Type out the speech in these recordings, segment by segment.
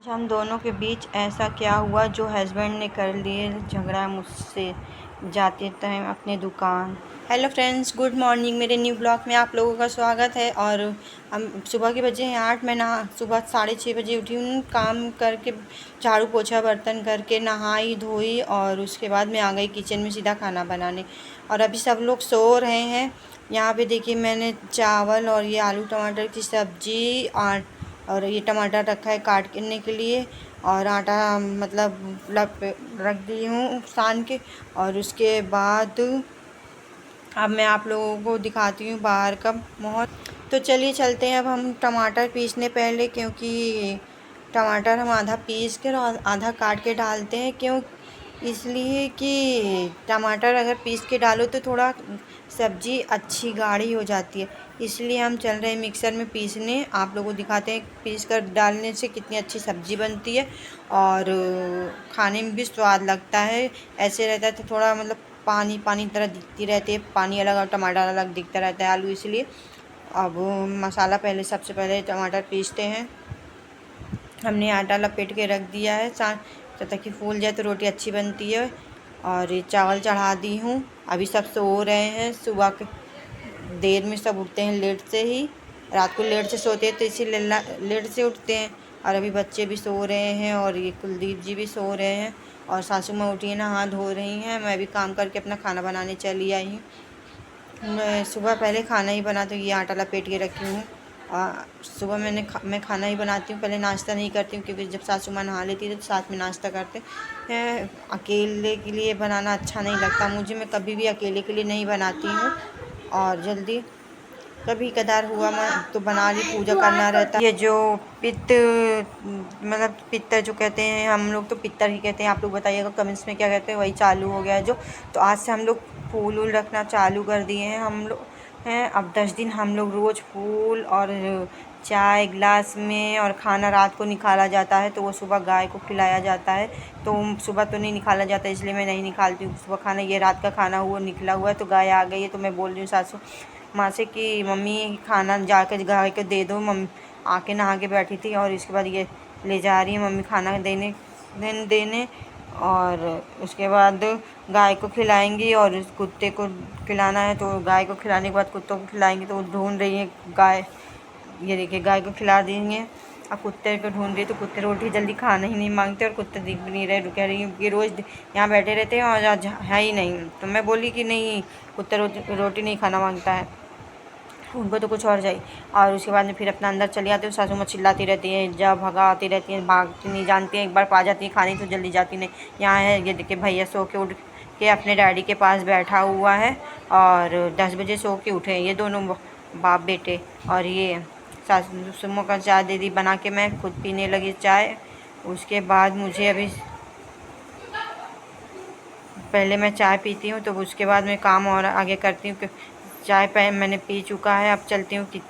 हम दोनों के बीच ऐसा क्या हुआ जो हस्बैंड ने कर लिए झगड़ा मुझसे जाते टाइम अपने दुकान। Hello friends, good morning. मेरे न्यू ब्लॉग में आप लोगों का स्वागत है। और हम सुबह के बजे हैं 8। मैं सुबह 6:30 बजे उठी हूँ, काम करके झाड़ू पोछा बर्तन करके नहाई धोई और उसके बाद मैं आ गई किचन में सीधा खाना बनाने। और अभी सब लोग सो रहे हैं। यहाँ पे देखिए मैंने चावल और ये आलू टमाटर की सब्जी और ये टमाटर रखा है काटने के लिए, और आटा मतलब रख दी हूँ सान के। और उसके बाद अब मैं आप लोगों को दिखाती हूँ बाहर का माहौल। तो चलिए चलते हैं अब हम टमाटर पीसने पहले, क्योंकि टमाटर हम आधा पीस कर और आधा काट के डालते हैं। क्यों? इसलिए कि टमाटर अगर पीस के डालो तो थोड़ा सब्ज़ी अच्छी गाढ़ी हो जाती है। इसलिए हम चल रहे हैं मिक्सर में पीसने। आप लोगों को दिखाते हैं पीस कर डालने से कितनी अच्छी सब्ज़ी बनती है और खाने में भी स्वाद लगता है। ऐसे रहता है तो थोड़ा मतलब पानी पानी तरह दिखती रहती है, पानी अलग और टमाटर अलग दिखता रहता है आलू। इसलिए अब मसाला सबसे पहले टमाटर पीसते हैं। हमने आटा लपेट के रख दिया है ताकि फूल जाए तो रोटी अच्छी बनती है। और ये चावल चढ़ा दी हूँ। अभी सब सो रहे हैं। सुबह के देर में सब उठते हैं लेट से ही, रात को लेट से सोते हैं तो इसीलिए लेट से उठते हैं। और अभी बच्चे भी सो रहे हैं और ये कुलदीप जी भी सो रहे हैं। और सासू माँ उठी है, नहा धो रही हैं। मैं भी काम करके अपना खाना बनाने चली आई हूँ। मैं सुबह पहले खाना ही बनाती हूँ। ये आटा लपेट के रखी हूँ। सुबह मैं खाना ही बनाती हूँ, पहले नाश्ता नहीं करती हूँ, क्योंकि जब सासू माँ नहा लेती है तो साथ में नाश्ता करते हैं। अकेले के लिए बनाना अच्छा नहीं लगता मुझे। मैं कभी भी अकेले के लिए नहीं बनाती हूँ। और जल्दी कभी कदार हुआ मैं तो बना ली, पूजा करना रहता। ये जो पित्तर जो कहते हैं, हम लोग तो पित्तर ही कहते हैं। आप लोग बताइएगा कमेंट्स में क्या कहते हैं। वही चालू हो गया है जो। तो आज से हम लोग फूल वूल रखना चालू कर दिए हैं हम लोग हैं। अब 10 दिन हम लोग रोज़ फूल और चाय गिलास में, और खाना रात को निकाला जाता है तो वो सुबह गाय को खिलाया जाता है। तो सुबह तो नहीं निकाला जाता, इसलिए मैं नहीं निकालती हूँ सुबह खाना। ये रात का खाना हुआ निकला हुआ है तो गाय आ गई है। तो मैं बोल रही हूँ सासू माँ से कि मम्मी खाना जाकर गाय को दे दो। मम्मी आके नहा के बैठी थी और इसके बाद ये ले जा रही है मम्मी खाना देने। और उसके बाद गाय को खिलाएंगी और उस कुत्ते को खिलाना है, तो गाय को खिलाने के बाद कुत्तों को खिलाएंगी। तो वो ढूंढ रही है गाय। ये देखिए गाय को खिला देंगे। अब कुत्ते को ढूंढ रही है तो कुत्ते रोटी जल्दी खाना ही नहीं मांगते, और कुत्ते दिख भी नहीं रहे। कह रही है कि रोज़ यहाँ बैठे रहते हैं और आज है ही नहीं। तो मैं बोली कि नहीं, कुत्ता रोटी नहीं खाना मांगता है, उनको तो कुछ और चाहिए। और उसके बाद में फिर अपना अंदर चली आती है। सासू माँ चिल्लाती रहती है, जब भगाती रहती है, भागती नहीं, जानती है एक बार पा जाती है खाने तो जल्दी जाती नहीं। यहाँ है ये देखिए भैया सो के उठ के अपने डैडी के पास बैठा हुआ है, और 10 बजे सो के उठे ये दोनों बाप बेटे। और ये सासू माँ का चाय दे दी बना के, मैं खुद पीने लगी चाय। उसके बाद मुझे अभी पहले मैं चाय पीती हूँ तो उसके बाद मैं काम और आगे करती हूँ। चाय मैंने पी चुका है। अब चलती हूँ कि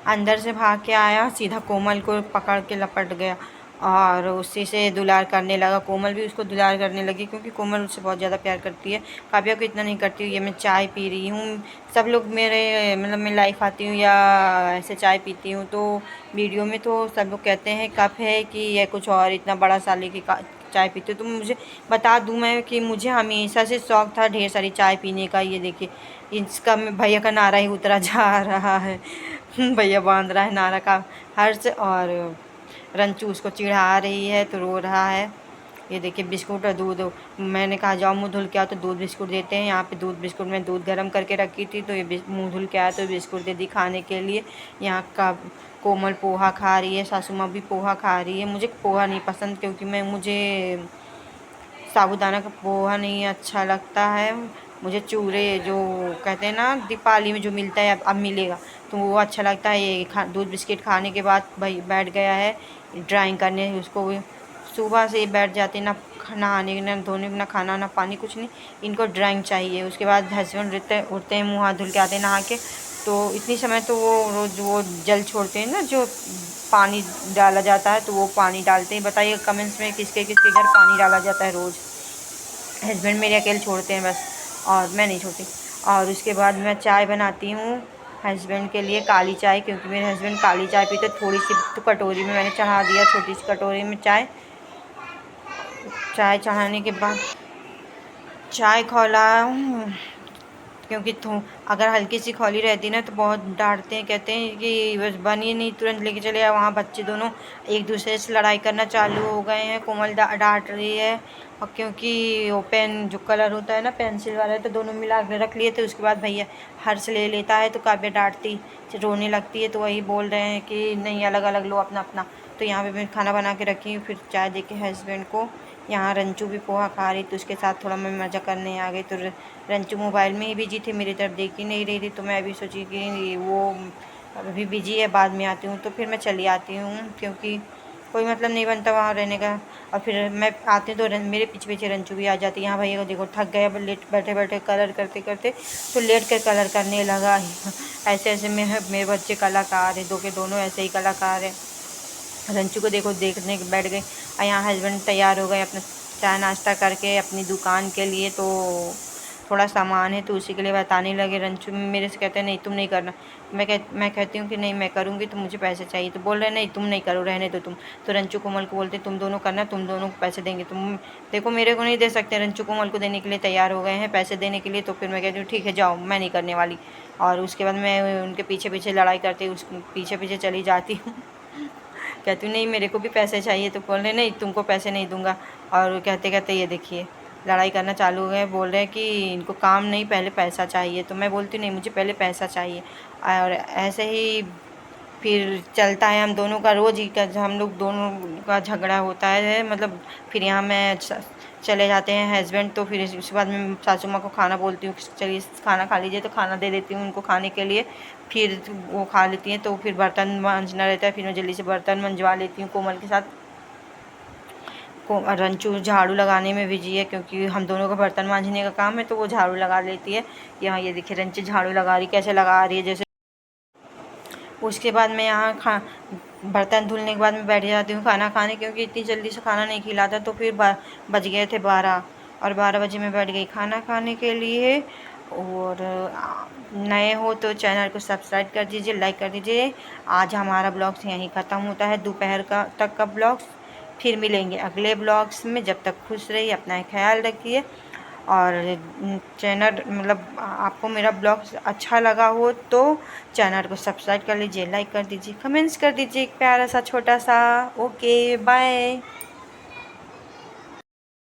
अंदर से भाग के आया, सीधा कोमल को पकड़ के लपट गया और उसी से दुलार करने लगा। कोमल भी उसको दुलार करने लगी, क्योंकि कोमल उससे बहुत ज़्यादा प्यार करती है। काव्या को इतना नहीं करती हूँ। ये मैं चाय पी रही हूँ। सब लोग मेरे मतलब मैं लाइव आती हूँ या ऐसे चाय पीती हूँ तो वीडियो में तो सब लोग कहते हैं कप है कि यह कुछ और, इतना बड़ा साले की चाय पीते हो। तो मुझे बता दूं मैं कि मुझे हमेशा से शौक़ था ढेर सारी चाय पीने का। ये देखिए इसका भैया का नारा ही उतरा जा रहा है। भैया बांध रहा है नारा का हर्ष, और रंचू उसको चिढ़ा रही है तो रो रहा है। ये देखिए बिस्कुट और दूध, मैंने कहा जाओ मुँह धुल के आओ तो दूध बिस्कुट देते हैं। यहाँ पे दूध बिस्कुट में दूध गर्म करके रखी थी तो ये मुँह धुल के आया तो बिस्कुट दे दी खाने के लिए। यहाँ का कोमल पोहा खा रही है, सासू माँ भी पोहा खा रही है। मुझे पोहा नहीं पसंद, क्योंकि मुझे साबूदाना का पोहा नहीं अच्छा लगता है। मुझे चूरे जो कहते हैं ना दीपावली में जो मिलता है अब मिलेगा तो वो अच्छा लगता है। ये दूध बिस्किट खाने के बाद भाई बैठ गया है ड्राइंग करने। उसको सुबह से बैठ जाते, ना नहाने ना धोने ना खाना ना पानी कुछ नहीं, इनको ड्राइंग चाहिए। उसके बाद हस्बैंड उठते हैं, मुँह हाथ धुल के आते हैं नहा के। तो इतनी समय तो वो रोज़ वो जल छोड़ते हैं ना, जो पानी डाला जाता है तो वो पानी डालते हैं। बताइए कमेंट्स में किसके किसके घर पानी डाला जाता है रोज़। हस्बैंड मेरे अकेले छोड़ते हैं बस, और मैं नहीं छोड़ती। और उसके बाद मैं चाय बनाती हूँ हस्बैंड के लिए काली चाय, क्योंकि मेरे हस्बैंड काली चाय पीते। थोड़ी सी तो कटोरी में मैंने चढ़ा दिया, छोटी सी कटोरी में चाय चढ़ाने के बाद चाय खौलाऊँ, क्योंकि अगर हल्की सी खौली रहती ना तो बहुत डांटते हैं, कहते हैं कि बस बनी नहीं तुरंत लेके चले आए। वहाँ बच्चे दोनों एक दूसरे से लड़ाई करना चालू हो गए हैं। कोमल डांट रही है, और क्योंकि वो पेन जो कलर होता है ना पेंसिल वाला, तो दोनों मिला के रख लिए थे। उसके बाद भैया हर्ष ले लेता है तो काव्य डांटती रोने लगती है, तो वही बोल रहे हैं कि नहीं अलग अलग लो अपना अपना। तो यहाँ पे मैं खाना बना के रखी हूँ, फिर चाय दे के हस्बैंड को। यहाँ रंचू भी पोहा खा रही, तो उसके साथ थोड़ा मैं मज़ा करने आ गई। तो रंचू मोबाइल में ही बिजी थी, मेरी तरफ देख ही नहीं रही थी। तो मैं अभी सोची कि वो अभी बिजी है, बाद में आती हूँ। तो फिर मैं चली आती हूँ, क्योंकि कोई मतलब नहीं बनता वहाँ रहने का। और फिर मैं आती हूँ तो मेरे पीछे पीछे रंचू भी आ जाती है। यहाँ भैया को देखो थक गया लेट बैठे बैठे कलर करते करते, तो लेट कर कलर करने लगा। ऐसे ऐसे में मेरे बच्चे कलाकार हैं, दो के दोनों ऐसे ही कलाकार हैं। रंचू को देखो देखने बैठ गई। और यहाँ हस्बैंड तैयार हो गए अपना चाय नाश्ता करके अपनी दुकान के लिए। तो थोड़ा सामान है तो उसी के लिए बताने लगे। रंचू मेरे से कहते हैं नहीं तुम नहीं करना। मैं कहती हूँ कि नहीं मैं करूँगी, तो मुझे पैसे चाहिए। तो बोल रहे नहीं तुम नहीं करो, रहने दो तुम। तो रंचू कोमल को बोलते तुम दोनों करना, तुम दोनों को पैसे देंगे। तुम देखो मेरे को नहीं दे सकते। रंचू कोमल को देने के लिए तैयार हो गए हैं, पैसे देने के लिए। तो फिर मैं कहती हूँ ठीक है जाओ, मैं नहीं करने वाली। और उसके बाद मैं उनके पीछे पीछे लड़ाई करती उस पीछे पीछे चली जाती हूँ। कहती हूँ नहीं मेरे को भी पैसे चाहिए। तो बोल रहे नहीं तुमको पैसे नहीं दूंगा। और कहते कहते ये देखिए लड़ाई करना चालू हो गए। बोल रहे हैं कि इनको काम नहीं पहले पैसा चाहिए। तो मैं बोलती हूँ नहीं मुझे पहले पैसा चाहिए। और ऐसे ही फिर चलता है हम दोनों का रोज़ ही का, हम लोग दोनों का झगड़ा होता है। मतलब फिर यहाँ मैं चले जाते हैं हस्बैंड। तो फिर उसके बाद मैं सासू माँ को खाना बोलती हूँ चलिए खाना खा लीजिए। तो खाना दे देती हूँ उनको खाने के लिए। फिर वो खा लेती हैं। तो फिर बर्तन मांजना रहता है, फिर मैं जल्दी से बर्तन मंजवा लेती हूँ कोमल के साथ। रंचू झाड़ू लगाने में बिजी है, क्योंकि हम दोनों का बर्तन मांजने का काम है, तो वो झाड़ू लगा लेती है। यहाँ ये देखिए रंचू झाड़ू लगा रही, कैसे लगा रही है जैसे। उसके बाद मैं यहाँ बर्तन धुलने के बाद मैं बैठ जाती हूँ खाना खाने, क्योंकि इतनी जल्दी से खाना नहीं खिलाता। तो फिर बज गए थे 12, और 12 बजे मैं बैठ गई खाना खाने के लिए। और नए हो तो चैनल को सब्सक्राइब कर दीजिए, लाइक कर दीजिए। आज हमारा ब्लॉग्स यहीं ख़त्म होता है, दोपहर का तक का ब्लॉग्स। फिर मिलेंगे अगले ब्लॉग्स में, जब तक खुश रहिए, अपना ख्याल रखिए। और चैनल मतलब आपको मेरा ब्लॉग अच्छा लगा हो तो चैनल को सब्सक्राइब कर लीजिए, लाइक कर दीजिए, कमेंट्स कर दीजिए एक प्यारा सा छोटा सा। Okay bye.